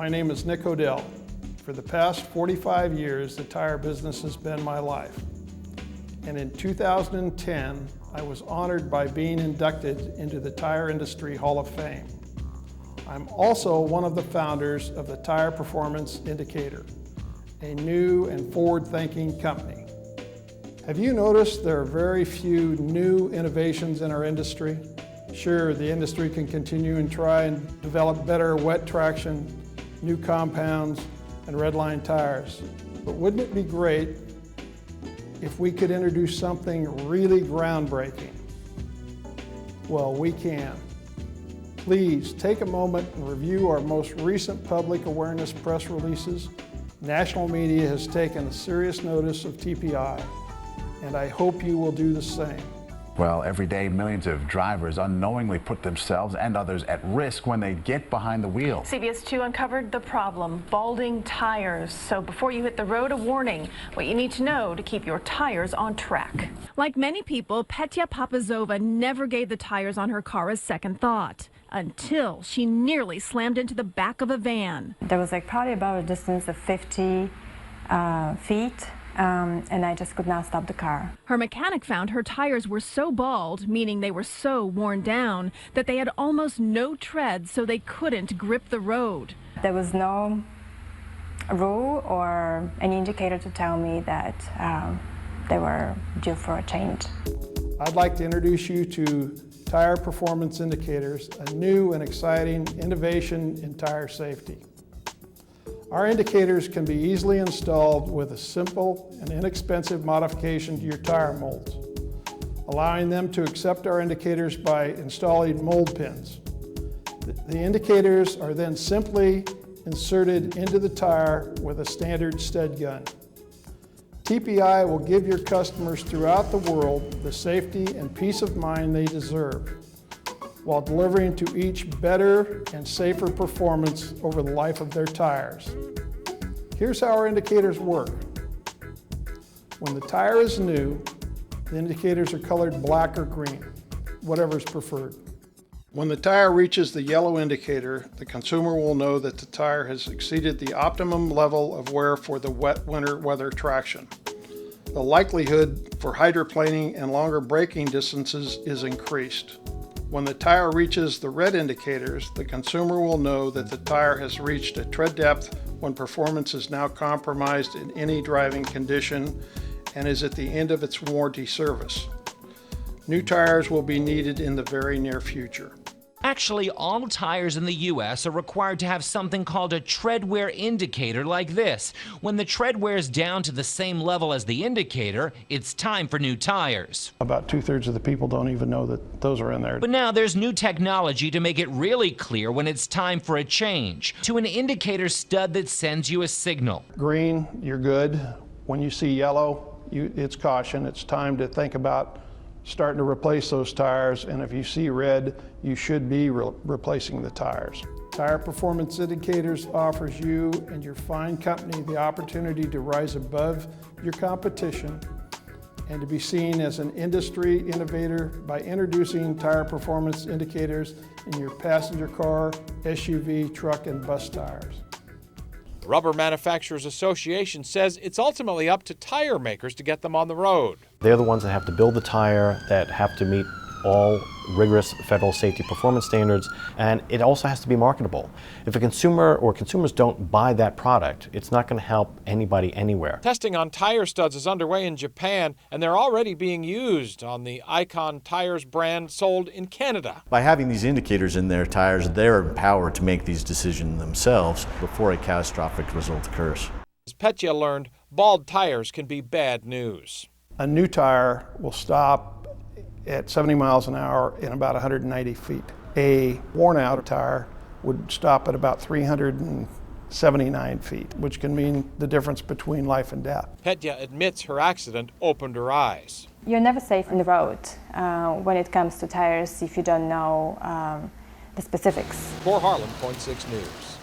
My name is Nick Odell. For the past 45 years, the tire business has been my life. And in 2010, I was honored by being inducted into the Tire Industry Hall of Fame. I'm also one of the founders of the Tire Performance Indicator, a new and forward-thinking company. Have you noticed there are very few new innovations in our industry? Sure, the industry can continue and try and develop better wet traction, new compounds, and redline tires. But wouldn't it be great if we could introduce something really groundbreaking? Well, we can. Please take a moment and review our most recent public awareness press releases. National media has taken serious notice of TPI, and I hope you will do the same. Well, every day, millions of drivers unknowingly put themselves and others at risk when they get behind the wheel. CBS 2 uncovered the problem, balding tires. So before you hit the road, a warning, what you need to know to keep your tires on track. Like many people, Petya Papazova never gave the tires on her car a second thought until she nearly slammed into the back of a van. There was probably about a distance of 50 feet. And I just could not stop the car. Her mechanic found her tires were so bald, meaning they were so worn down, that they had almost no tread, so they couldn't grip the road. There was no rule or any indicator to tell me that they were due for a change. I'd like to introduce you to Tire Performance Indicators, a new and exciting innovation in tire safety. Our indicators can be easily installed with a simple and inexpensive modification to your tire molds, allowing them to accept our indicators by installing mold pins. The indicators are then simply inserted into the tire with a standard stud gun. TPI will give your customers throughout the world the safety and peace of mind they deserve, while delivering to each better and safer performance over the life of their tires. Here's how our indicators work. When the tire is new, the indicators are colored black or green, whatever is preferred. When the tire reaches the yellow indicator, the consumer will know that the tire has exceeded the optimum level of wear for the wet winter weather traction. The likelihood for hydroplaning and longer braking distances is increased. When the tire reaches the red indicators, the consumer will know that the tire has reached a tread depth when performance is now compromised in any driving condition and is at the end of its warranty service. New tires will be needed in the very near future. Actually, all tires in the U.S. are required to have something called a tread wear indicator like this. When the tread wears down to the same level as the indicator, it's time for new tires. About 2/3 of the people don't even know that those are in there. But now there's new technology to make it really clear when it's time for a change, to an indicator stud that sends you a signal. Green, you're good. When you see yellow, it's caution. It's time to think about starting to replace those tires, and if you see red, you should be replacing the tires. Tire Performance Indicators offers you and your fine company the opportunity to rise above your competition and to be seen as an industry innovator by introducing Tire Performance Indicators in your passenger car, SUV, truck, and bus tires. The Rubber Manufacturers Association says it's ultimately up to tire makers to get them on the road. They're the ones that have to build the tire, that have to meet all rigorous federal safety performance standards, and it also has to be marketable. If a consumer or consumers don't buy that product, it's not going to help anybody anywhere. Testing on tire studs is underway in Japan, and they're already being used on the Icon Tires brand sold in Canada. By having these indicators in their tires, they're empowered to make these decisions themselves before a catastrophic result occurs. As Petya learned, bald tires can be bad news. A new tire will stop at 70 miles an hour in about 190 feet. A worn out tire would stop at about 379 feet, which can mean the difference between life and death. Petya admits her accident opened her eyes. You're never safe on the road when it comes to tires if you don't know the specifics. For Harlan Point 6 News.